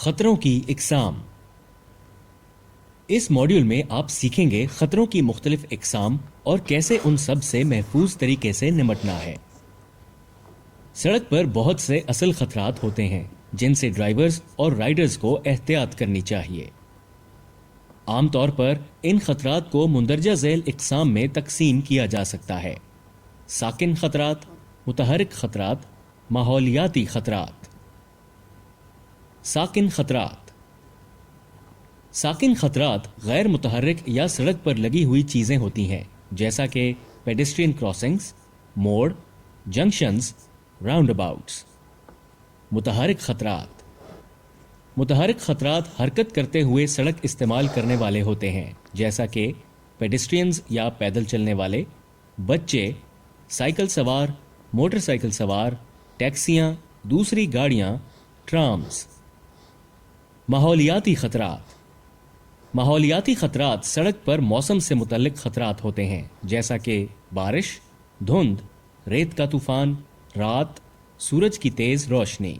خطروں کی اقسام۔ اس ماڈیول میں آپ سیکھیں گے خطروں کی مختلف اقسام اور کیسے ان سب سے محفوظ طریقے سے نمٹنا ہے۔ سڑک پر بہت سے اصل خطرات ہوتے ہیں جن سے ڈرائیورز اور رائیڈرز کو احتیاط کرنی چاہیے۔ عام طور پر ان خطرات کو مندرجہ ذیل اقسام میں تقسیم کیا جا سکتا ہے: ساکن خطرات، متحرک خطرات، ماحولیاتی خطرات۔ ساکن خطرات۔ ساکن خطرات غیر متحرک یا سڑک پر لگی ہوئی چیزیں ہوتی ہیں، جیسا کہ پیڈسٹرین کراسنگز، موڑ، جنکشنز، راؤنڈ اباؤٹس۔ متحرک خطرات۔ متحرک خطرات حرکت کرتے ہوئے سڑک استعمال کرنے والے ہوتے ہیں، جیسا کہ پیڈسٹرینز یا پیدل چلنے والے، بچے، سائیکل سوار، موٹر سائیکل سوار، ٹیکسیاں، دوسری گاڑیاں، ٹرامز۔ ماحولیاتی خطرات۔ ماحولیاتی خطرات سڑک پر موسم سے متعلق خطرات ہوتے ہیں، جیسا کہ بارش، دھند، ریت کا طوفان، رات، سورج کی تیز روشنی۔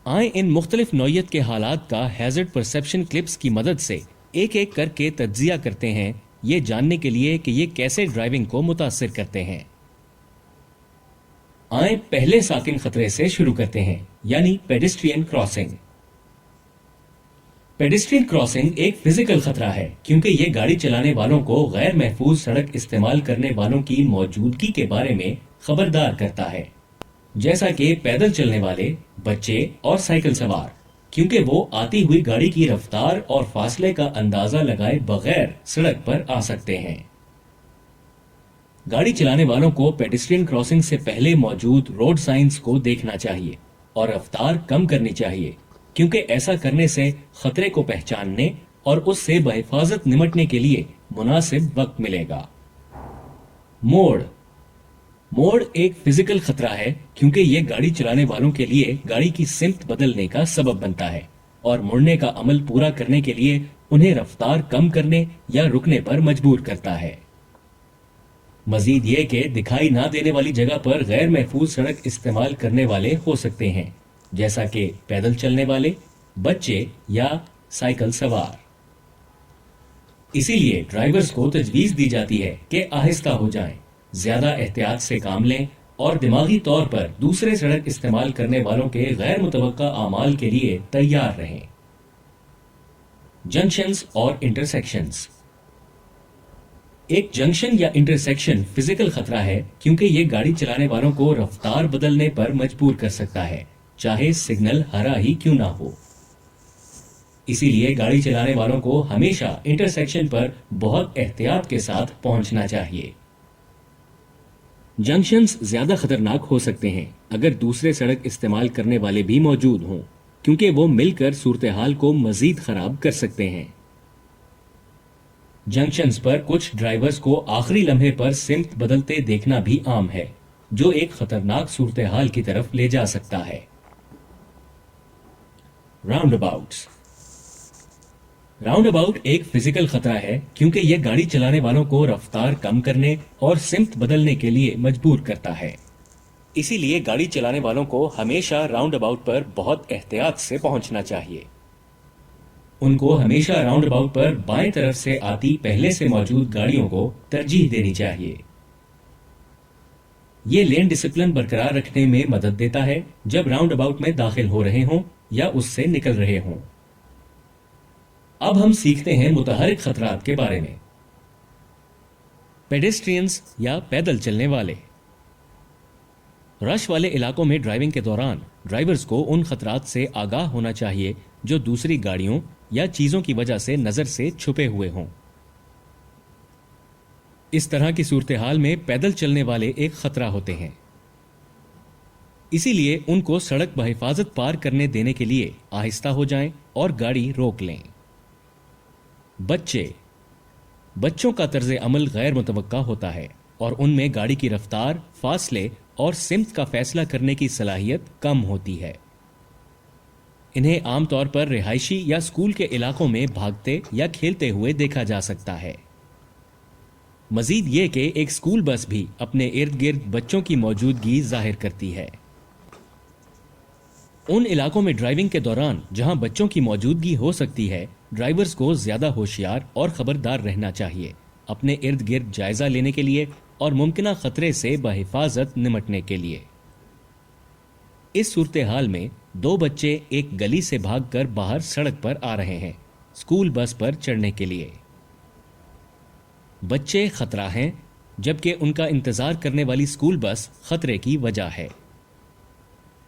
آئیں ان مختلف نوعیت کے حالات کا ہیزرڈ پرسیپشن کلپس کی مدد سے ایک ایک کر کے تجزیہ کرتے ہیں، یہ جاننے کے لیے کہ یہ کیسے ڈرائیونگ کو متاثر کرتے ہیں۔ آئیں پہلے ساکن خطرے سے شروع کرتے ہیں، یعنی پیڈسٹرین کراسنگ۔ پیڈسٹرین کراسنگ ایک فزیکل خطرہ ہے کیونکہ یہ گاڑی چلانے والوں کو غیر محفوظ سڑک استعمال کرنے والوں کی موجودگی کے بارے میں خبردار کرتا ہے، جیسا کہ پیدل چلنے والے، بچے اور سائیکل سوار، کیونکہ وہ آتی ہوئی گاڑی کی رفتار اور فاصلے کا اندازہ لگائے بغیر سڑک پر آ سکتے ہیں۔ گاڑی چلانے والوں کو پیڈسٹرین کراسنگ سے پہلے موجود روڈ سائنز کو دیکھنا چاہیے اور رفتار کم کرنی چاہیے، کیونکہ ایسا کرنے سے خطرے کو پہچاننے اور اس سے بحفاظت نمٹنے کے لیے مناسب وقت ملے گا۔ موڑ۔ موڑ ایک فزیکل خطرہ ہے کیونکہ یہ گاڑی چلانے والوں کے لیے گاڑی کی سمت بدلنے کا سبب بنتا ہے اور مڑنے کا عمل پورا کرنے کے لیے انہیں رفتار کم کرنے یا رکنے پر مجبور کرتا ہے۔ مزید یہ کہ دکھائی نہ دینے والی جگہ پر غیر محفوظ سڑک استعمال کرنے والے ہو سکتے ہیں، جیسا کہ پیدل چلنے والے، بچے یا سائیکل سوار۔ اسی لیے ڈرائیورز کو تجویز دی جاتی ہے کہ آہستہ ہو جائیں، زیادہ احتیاط سے کام لیں اور دماغی طور پر دوسرے سڑک استعمال کرنے والوں کے غیر متوقع اعمال کے لیے تیار رہیں۔ جنکشنز اور انٹرسیکشنز۔ ایک جنکشن یا انٹرسیکشن فزیکل خطرہ ہے کیونکہ یہ گاڑی چلانے والوں کو رفتار بدلنے پر مجبور کر سکتا ہے، چاہے سگنل ہرا ہی کیوں نہ ہو۔ اسی لیے گاڑی چلانے والوں کو ہمیشہ انٹرسیکشن پر بہت احتیاط کے ساتھ پہنچنا چاہیے۔ جنکشنز زیادہ خطرناک ہو سکتے ہیں اگر دوسرے سڑک استعمال کرنے والے بھی موجود ہوں، کیونکہ وہ مل کر صورتحال کو مزید خراب کر سکتے ہیں۔ جنکشنز پر کچھ ڈرائیورز کو آخری لمحے پر سمت بدلتے دیکھنا بھی عام ہے، جو ایک خطرناک صورتحال کی طرف لے جا سکتا ہے۔ راؤنڈ اباؤٹس۔ راؤنڈ اباؤٹ ایک فزیکل خطرہ ہے کیونکہ یہ گاڑی چلانے والوں کو رفتار کم کرنے اور سمت بدلنے کے لیے مجبور کرتا ہے۔ اسی لیے گاڑی چلانے والوں کو ہمیشہ راؤنڈ اباؤٹ پر بہت احتیاط سے پہنچنا چاہیے۔ ان کو ہمیشہ راؤنڈ اباؤٹ پر بائیں طرف سے آتی پہلے سے موجود گاڑیوں کو ترجیح دینی چاہیے۔ یہ لین ڈسپلن برقرار رکھنے میں مدد دیتا ہے جب راؤنڈ اباؤٹ میں داخل ہو رہے ہوں یا اس سے نکل رہے ہوں۔ اب ہم سیکھتے ہیں متحرک خطرات کے بارے میں۔ پیڈسٹرینز یا پیدل چلنے والے۔ رش والے علاقوں میں ڈرائیونگ کے دوران ڈرائیورز کو ان خطرات سے آگاہ ہونا چاہیے جو دوسری گاڑیوں یا چیزوں کی وجہ سے نظر سے چھپے ہوئے ہوں۔ اس طرح کی صورتحال میں پیدل چلنے والے ایک خطرہ ہوتے ہیں، اسی لیے ان کو سڑک بحفاظت پار کرنے دینے کے لیے آہستہ ہو جائیں اور گاڑی روک لیں۔ بچے۔ بچوں کا طرز عمل غیر متوقع ہوتا ہے اور ان میں گاڑی کی رفتار، فاصلے اور سمت کا فیصلہ کرنے کی صلاحیت کم ہوتی ہے۔ انہیں عام طور پر رہائشی یا اسکول کے علاقوں میں بھاگتے یا کھیلتے ہوئے دیکھا جا سکتا ہے۔ مزید یہ کہ ایک اسکول بس بھی اپنے ارد گرد بچوں کی موجودگی ظاہر کرتی ہے۔ ان علاقوں میں ڈرائیونگ کے دوران جہاں بچوں کی موجودگی ہو سکتی ہے، ڈرائیورز کو زیادہ ہوشیار اور خبردار رہنا چاہیے، اپنے ارد گرد جائزہ لینے کے لیے اور ممکنہ خطرے سے بحفاظت نمٹنے کے لیے۔ اس صورتحال میں دو بچے ایک گلی سے بھاگ کر باہر سڑک پر آ رہے ہیں اسکول بس پر چڑھنے کے لیے۔ بچے خطرہ ہیں، جبکہ ان کا انتظار کرنے والی اسکول بس خطرے کی وجہ ہے۔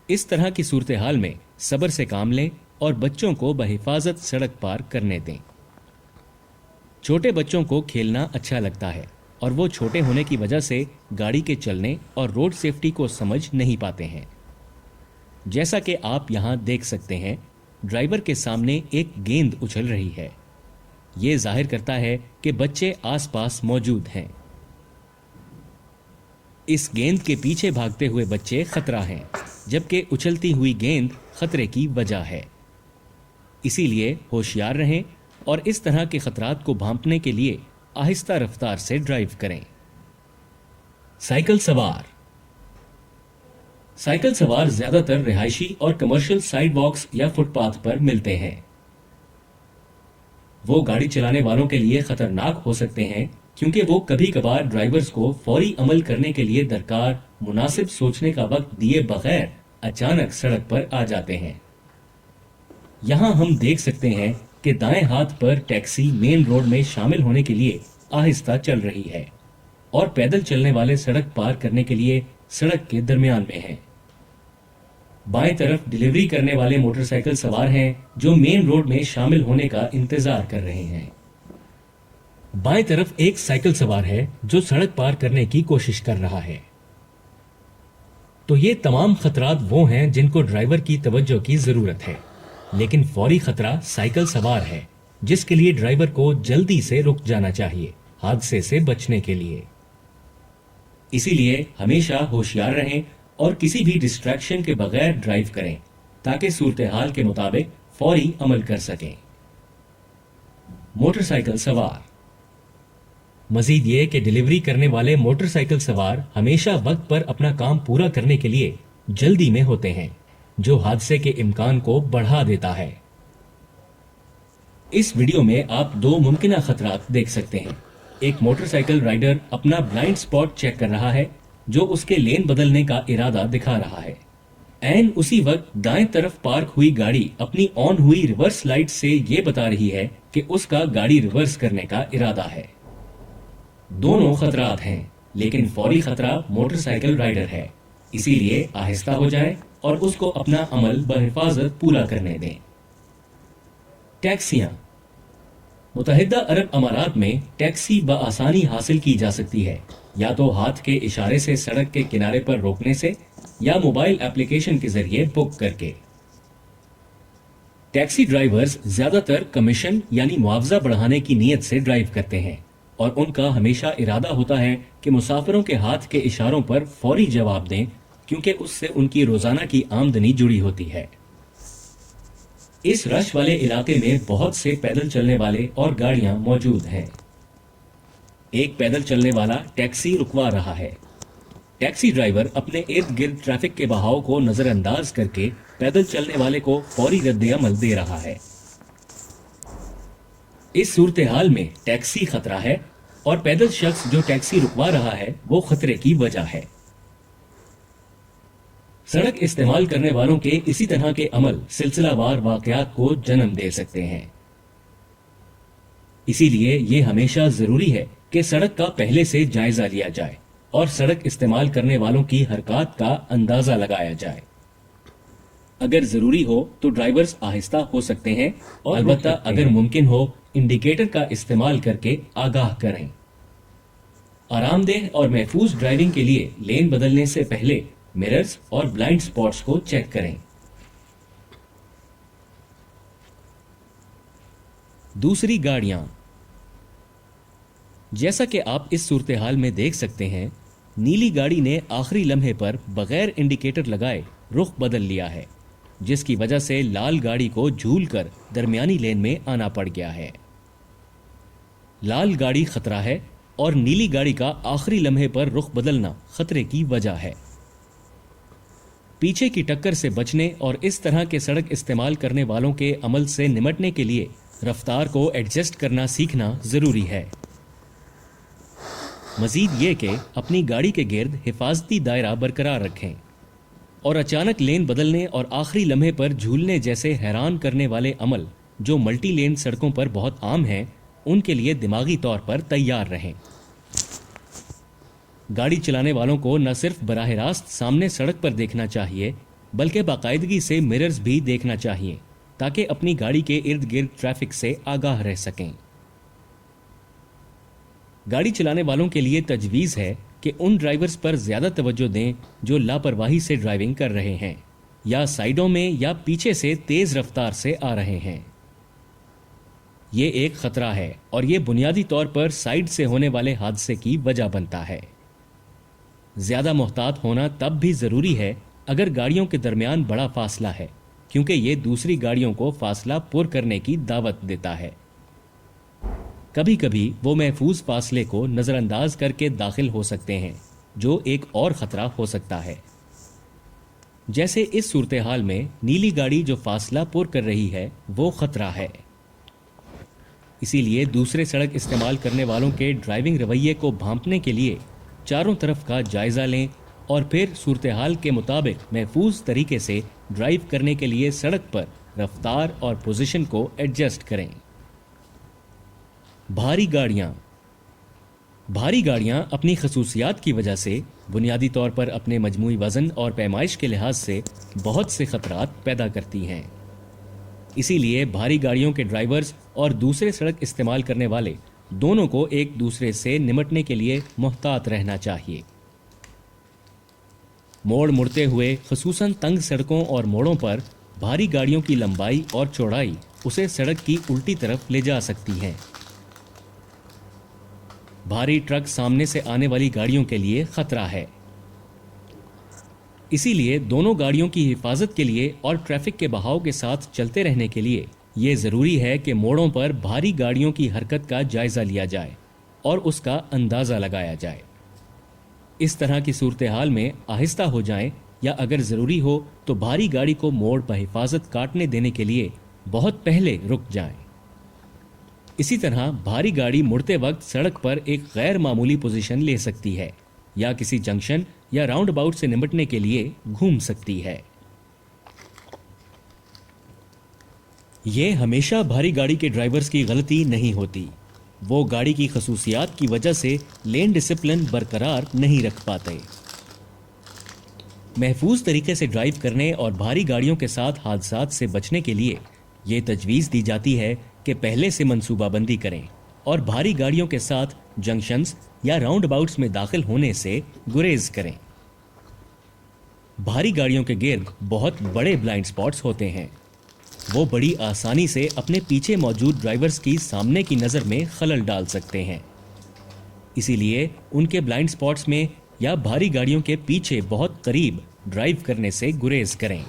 اس طرح کی صورتحال میں صبر سے کام لیں اور بچوں کو بحفاظت سڑک پار کرنے دیں۔ چھوٹے بچوں کو کھیلنا اچھا لگتا ہے اور وہ چھوٹے ہونے کی وجہ سے گاڑی کے چلنے اور روڈ سیفٹی کو سمجھ نہیں پاتے ہیں۔ جیسا کہ آپ یہاں دیکھ سکتے ہیں، ڈرائیور کے سامنے ایک گیند اچھل رہی ہے۔ یہ ظاہر کرتا ہے کہ بچے آس پاس موجود ہیں۔ اس گیند کے پیچھے بھاگتے ہوئے بچے خطرہ ہیں، جبکہ اچھلتی ہوئی گیند خطرے کی وجہ ہے۔ اسی لیے ہوشیار رہیں اور اس طرح کے خطرات کو بھانپنے کے لیے آہستہ رفتار سے ڈرائیو کریں۔ سائیکل سوار زیادہ تر رہائشی اور کمرشل سائیڈ واکس یا فٹ پاتھ پر ملتے ہیں۔ وہ گاڑی چلانے والوں کے لیے خطرناک ہو سکتے ہیں کیونکہ وہ کبھی کبھار ڈرائیورز کو فوری عمل کرنے کے لیے درکار مناسب سوچنے کا وقت دیے بغیر اچانک سڑک پر آ جاتے ہیں۔ یہاں ہم دیکھ سکتے ہیں کہ دائیں ہاتھ پر ٹیکسی مین روڈ میں شامل ہونے کے لیے آہستہ چل رہی ہے اور پیدل چلنے والے سڑک پار کرنے کے لیے سڑک کے درمیان میں ہیں۔ بائیں طرف ڈیلیوری کرنے والے موٹر سائیکل سوار ہیں جو مین روڈ میں شامل ہونے کا انتظار کر رہے ہیں۔ بائیں طرف ایک سائیکل سوار ہے جو سڑک پار کرنے کی کوشش کر رہا ہے۔ تو یہ تمام خطرات وہ ہیں جن کو ڈرائیور کی توجہ کی ضرورت ہے، لیکن فوری خطرہ سائیکل سوار ہے جس کے لیے ڈرائیور کو جلدی سے رک جانا چاہیے حادثے سے بچنے کے لیے۔ اسی لیے ہمیشہ ہوشیار رہیں اور کسی بھی ڈسٹریکشن کے بغیر ڈرائیو کریں تاکہ صورتحال کے مطابق فوری عمل کر سکیں۔ موٹر سائیکل سوار۔ مزید یہ کہ ڈیلیوری کرنے والے موٹر سائیکل سوار ہمیشہ وقت پر اپنا کام پورا کرنے کے لیے جلدی میں ہوتے ہیں، جو حادثے کے امکان کو بڑھا دیتا ہے۔ اس ویڈیو میں آپ دو ممکنہ خطرات دیکھ سکتے ہیں۔ ایک موٹر سائیکل رائیڈر اپنا بلائنڈ سپاٹ چیک کر رہا ہے جو اس کے لین بدلنے کا ارادہ دکھا رہا ہے۔ عین اسی وقت دائیں طرف پارک ہوئی گاڑی اپنی آن ہوئی ریورس لائٹ سے یہ بتا رہی ہے کہ اس کا گاڑی ریورس کرنے کا ارادہ ہے۔ دونوں خطرات ہیں، لیکن فوری خطرہ موٹر سائیکل رائیڈر ہے، اسی لیے آہستہ ہو جائیں اور اس کو اپنا عمل بحفاظت پورا کرنے دیں۔ ٹیکسیاں۔ متحدہ عرب امارات میں ٹیکسی بآسانی حاصل کی جا سکتی ہے، یا تو ہاتھ کے اشارے سے سڑک کے کنارے پر روکنے سے یا موبائل ایپلیکیشن کے ذریعے بک کر کے۔ ٹیکسی ڈرائیورز زیادہ تر کمیشن یعنی معاوضہ بڑھانے کی نیت سے ڈرائیو کرتے ہیں، اور ان کا ہمیشہ ارادہ ہوتا ہے کہ مسافروں کے ہاتھ کے اشاروں پر فوری جواب دیں کیونکہ اس سے ان کی روزانہ کی آمدنی جڑی ہوتی ہے۔ اس رش والے علاقے میں بہت سے پیدل چلنے والے اور گاڑیاں موجود ہیں۔ ایک پیدل چلنے والا ٹیکسی رکوا رہا ہے۔ ٹیکسی ڈرائیور اپنے ارد گرد ٹریفک کے بہاؤ کو نظر انداز کر کے پیدل چلنے والے کو فوری رد عمل دے رہا ہے۔ اس صورتحال میں ٹیکسی خطرہ ہے اور پیدل شخص جو ٹیکسی رکوا رہا ہے وہ خطرے کی وجہ ہے۔ سڑک استعمال کرنے والوں کے اسی طرح کے عمل سلسلہ وار واقعات کو جنم دے سکتے ہیں۔ اسی لیے یہ ہمیشہ ضروری ہے کہ سڑک کا پہلے سے جائزہ لیا جائے اور سڑک استعمال کرنے والوں کی حرکات کا اندازہ لگایا جائے۔ اگر ضروری ہو تو ڈرائیورز آہستہ ہو سکتے ہیں اور البتہ اگر ممکن ہو انڈیکیٹر کا استعمال کر کے آگاہ کریں۔ آرام دہ اور محفوظ ڈرائیونگ کے لیے لین بدلنے سے پہلے مررز اور بلائنڈ سپاٹس کو چیک کریں۔ دوسری گاڑیاں۔ جیسا کہ آپ اس صورتحال میں دیکھ سکتے ہیں، نیلی گاڑی نے آخری لمحے پر بغیر انڈیکیٹر لگائے رخ بدل لیا ہے، جس کی وجہ سے لال گاڑی کو جھول کر درمیانی لین میں آنا پڑ گیا ہے۔ لال گاڑی خطرہ ہے اور نیلی گاڑی کا آخری لمحے پر رخ بدلنا خطرے کی وجہ ہے۔ پیچھے کی ٹکر سے بچنے اور اس طرح کے سڑک استعمال کرنے والوں کے عمل سے نمٹنے کے لیے رفتار کو ایڈجسٹ کرنا سیکھنا ضروری ہے۔ مزید یہ کہ اپنی گاڑی کے گرد حفاظتی دائرہ برقرار رکھیں اور اچانک لین بدلنے اور آخری لمحے پر جھولنے جیسے حیران کرنے والے عمل جو ملٹی لین سڑکوں پر بہت عام ہیں، ان کے لیے دماغی طور پر تیار رہیں۔ گاڑی چلانے والوں کو نہ صرف براہ راست سامنے سڑک پر دیکھنا چاہیے بلکہ باقاعدگی سے مررز بھی دیکھنا چاہیے تاکہ اپنی گاڑی کے ارد گرد ٹریفک سے آگاہ رہ سکیں۔ گاڑی چلانے والوں کے لیے تجویز ہے کہ ان ڈرائیورز پر زیادہ توجہ دیں جو لاپرواہی سے ڈرائیونگ کر رہے ہیں یا سائیڈوں میں یا پیچھے سے تیز رفتار سے آ رہے ہیں۔ یہ ایک خطرہ ہے اور یہ بنیادی طور پر سائیڈ سے ہونے والے حادثے کی وجہ بنتا ہے۔ زیادہ محتاط ہونا تب بھی ضروری ہے اگر گاڑیوں کے درمیان بڑا فاصلہ ہے، کیونکہ یہ دوسری گاڑیوں کو فاصلہ پر کرنے کی دعوت دیتا ہے۔ کبھی کبھی وہ محفوظ فاصلے کو نظر انداز کر کے داخل ہو سکتے ہیں، جو ایک اور خطرہ ہو سکتا ہے۔ جیسے اس صورتحال میں نیلی گاڑی جو فاصلہ پر کر رہی ہے وہ خطرہ ہے۔ اسی لیے دوسرے سڑک استعمال کرنے والوں کے ڈرائیونگ رویے کو بھانپنے کے لیے چاروں طرف کا جائزہ لیں اور پھر صورتحال کے مطابق محفوظ طریقے سے ڈرائیو کرنے کے لیے سڑک پر رفتار اور پوزیشن کو ایڈجسٹ کریں۔ بھاری گاڑیاں اپنی خصوصیات کی وجہ سے بنیادی طور پر اپنے مجموعی وزن اور پیمائش کے لحاظ سے بہت سے خطرات پیدا کرتی ہیں۔ اسی لیے بھاری گاڑیوں کے ڈرائیورز اور دوسرے سڑک استعمال کرنے والے دونوں کو ایک دوسرے سے نمٹنے کے لیے محتاط رہنا چاہیے۔ موڑ مڑتے ہوئے خصوصاً تنگ سڑکوں اور موڑوں پر بھاری گاڑیوں کی لمبائی اور چوڑائی اسے سڑک کی الٹی طرف لے جا سکتی ہیں۔ بھاری ٹرک سامنے سے آنے والی گاڑیوں کے لیے خطرہ ہے۔ اسی لیے دونوں گاڑیوں کی حفاظت کے لیے اور ٹریفک کے بہاؤ کے ساتھ چلتے رہنے کے لیے یہ ضروری ہے کہ موڑوں پر بھاری گاڑیوں کی حرکت کا جائزہ لیا جائے اور اس کا اندازہ لگایا جائے۔ اس طرح کی صورتحال میں آہستہ ہو جائیں یا اگر ضروری ہو تو بھاری گاڑی کو موڑ بحفاظت کاٹنے دینے کے لیے بہت پہلے رک جائیں۔ اسی طرح بھاری گاڑی مڑتے وقت سڑک پر ایک غیر معمولی پوزیشن لے سکتی ہے یا کسی جنکشن یا راؤنڈ اباؤٹ سے نمٹنے کے لیے گھوم سکتی ہے۔ یہ ہمیشہ بھاری گاڑی کے ڈرائیورز کی غلطی نہیں ہوتی، وہ گاڑی کی خصوصیات کی وجہ سے لین ڈسپلن برقرار نہیں رکھ پاتے۔ محفوظ طریقے سے ڈرائیو کرنے اور بھاری گاڑیوں کے ساتھ حادثات سے بچنے کے لیے یہ تجویز دی جاتی ہے کہ پہلے سے منصوبہ بندی کریں اور بھاری گاڑیوں کے ساتھ جنکشنز یا راؤنڈ اباؤٹس میں داخل ہونے سے گریز کریں۔ بھاری گاڑیوں کے گرد بہت بڑے بلائنڈ سپاٹس ہوتے ہیں، وہ بڑی آسانی سے اپنے پیچھے موجود ڈرائیورز کی سامنے کی نظر میں خلل ڈال سکتے ہیں۔ اسی لیے ان کے بلائنڈ سپاٹس میں یا بھاری گاڑیوں کے پیچھے بہت قریب ڈرائیو کرنے سے گریز کریں۔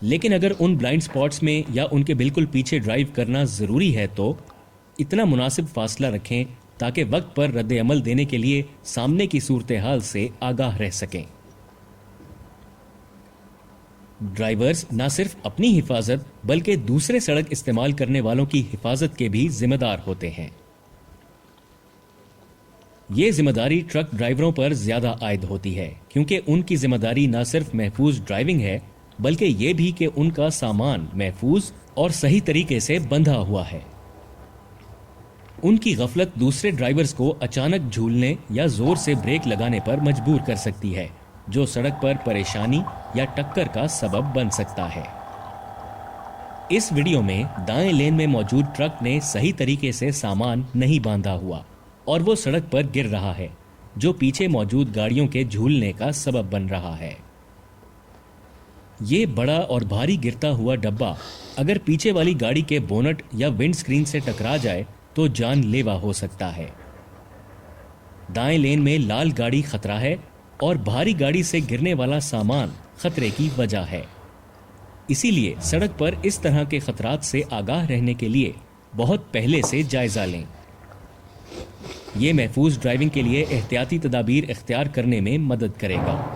لیکن اگر ان بلائنڈ سپاٹس میں یا ان کے بالکل پیچھے ڈرائیو کرنا ضروری ہے تو اتنا مناسب فاصلہ رکھیں تاکہ وقت پر رد عمل دینے کے لیے سامنے کی صورتحال سے آگاہ رہ سکیں۔ ڈرائیورز نہ صرف اپنی حفاظت بلکہ دوسرے سڑک استعمال کرنے والوں کی حفاظت کے بھی ذمہ دار ہوتے ہیں۔ یہ ذمہ داری ٹرک ڈرائیوروں پر زیادہ عائد ہوتی ہے کیونکہ ان کی ذمہ داری نہ صرف محفوظ ڈرائیونگ ہے بلکہ یہ بھی کہ ان کا سامان محفوظ اور صحیح طریقے سے بندھا ہوا ہے۔ ان کی غفلت دوسرے ڈرائیورز کو اچانک جھولنے یا زور سے بریک لگانے پر مجبور کر سکتی ہے، جو سڑک پر پریشانی یا ٹکر کا سبب بن سکتا ہے۔ اس ویڈیو میں دائیں لین میں موجود ٹرک نے صحیح طریقے سے سامان نہیں باندھا ہوا اور وہ سڑک پر گر رہا ہے، جو پیچھے موجود گاڑیوں کے جھولنے کا سبب بن رہا ہے۔ یہ بڑا اور بھاری گرتا ہوا ڈبہ اگر پیچھے والی گاڑی کے بونٹ یا ونڈ سکرین سے ٹکرا جائے تو جان لیوا ہو سکتا ہے۔ دائیں لین میں لال گاڑی خطرہ ہے اور بھاری گاڑی سے گرنے والا سامان خطرے کی وجہ ہے۔ اسی لیے سڑک پر اس طرح کے خطرات سے آگاہ رہنے کے لیے بہت پہلے سے جائزہ لیں۔ یہ محفوظ ڈرائیونگ کے لیے احتیاطی تدابیر اختیار کرنے میں مدد کرے گا۔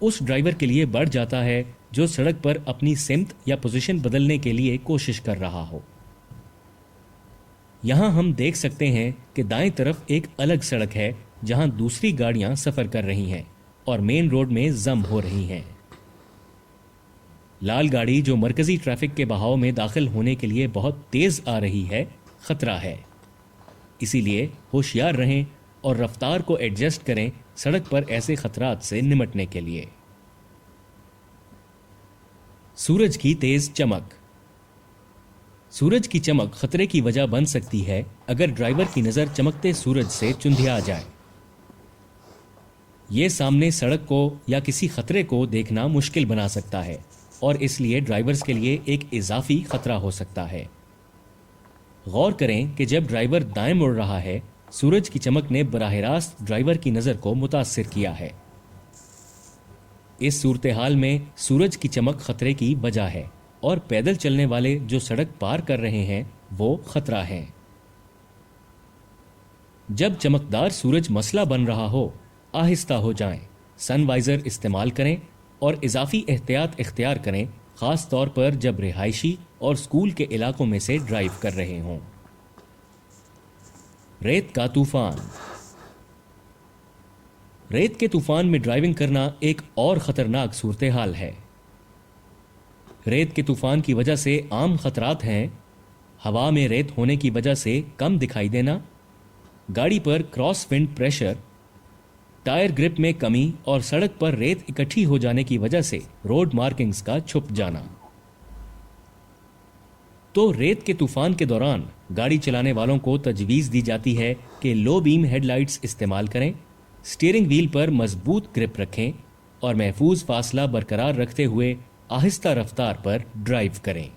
اس ڈرائیور کے لیے بڑھ جاتا ہے جو سڑک پر اپنی سمت یا پوزیشن بدلنے کے لیے کوشش کر رہا ہو۔ یہاں ہم دیکھ سکتے ہیں کہ دائیں طرف ایک الگ سڑک ہے جہاں دوسری گاڑیاں سفر کر رہی ہیں اور مین روڈ میں ضم ہو رہی ہیں۔ لال گاڑی جو مرکزی ٹریفک کے بہاؤ میں داخل ہونے کے لیے بہت تیز آ رہی ہے، خطرہ ہے۔ اسی لیے ہوشیار رہیں اور رفتار کو ایڈجسٹ کریں سڑک پر ایسے خطرات سے نمٹنے کے لیے۔ سورج کی تیز چمک۔ سورج کی چمک خطرے کی وجہ بن سکتی ہے اگر ڈرائیور کی نظر چمکتے سورج سے چندھیا جائے۔ یہ سامنے سڑک کو یا کسی خطرے کو دیکھنا مشکل بنا سکتا ہے اور اس لیے ڈرائیورز کے لیے ایک اضافی خطرہ ہو سکتا ہے۔ غور کریں کہ جب ڈرائیور دائیں مڑ رہا ہے، سورج کی چمک نے براہ راست ڈرائیور کی نظر کو متاثر کیا ہے۔ اس صورتحال میں سورج کی چمک خطرے کی وجہ ہے اور پیدل چلنے والے جو سڑک پار کر رہے ہیں وہ خطرہ ہیں۔ جب چمکدار سورج مسئلہ بن رہا ہو، آہستہ ہو جائیں، سن وائزر استعمال کریں اور اضافی احتیاط اختیار کریں، خاص طور پر جب رہائشی اور اسکول کے علاقوں میں سے ڈرائیو کر رہے ہوں۔ ریت کا طوفان۔ ریت کے طوفان میں ڈرائیونگ کرنا ایک اور خطرناک صورتحال ہے۔ ریت کے طوفان کی وجہ سے عام خطرات ہیں: ہوا میں ریت ہونے کی وجہ سے کم دکھائی دینا، گاڑی پر کراس ونڈ پریشر، ٹائر گرپ میں کمی اور سڑک پر ریت اکٹھی ہو جانے کی وجہ سے روڈ مارکنگز کا چھپ جانا۔ تو ریت کے طوفان کے دوران گاڑی چلانے والوں کو تجویز دی جاتی ہے کہ لو بیم ہیڈ لائٹس استعمال کریں، سٹیئرنگ وہیل پر مضبوط گرپ رکھیں اور محفوظ فاصلہ برقرار رکھتے ہوئے آہستہ رفتار پر ڈرائیو کریں۔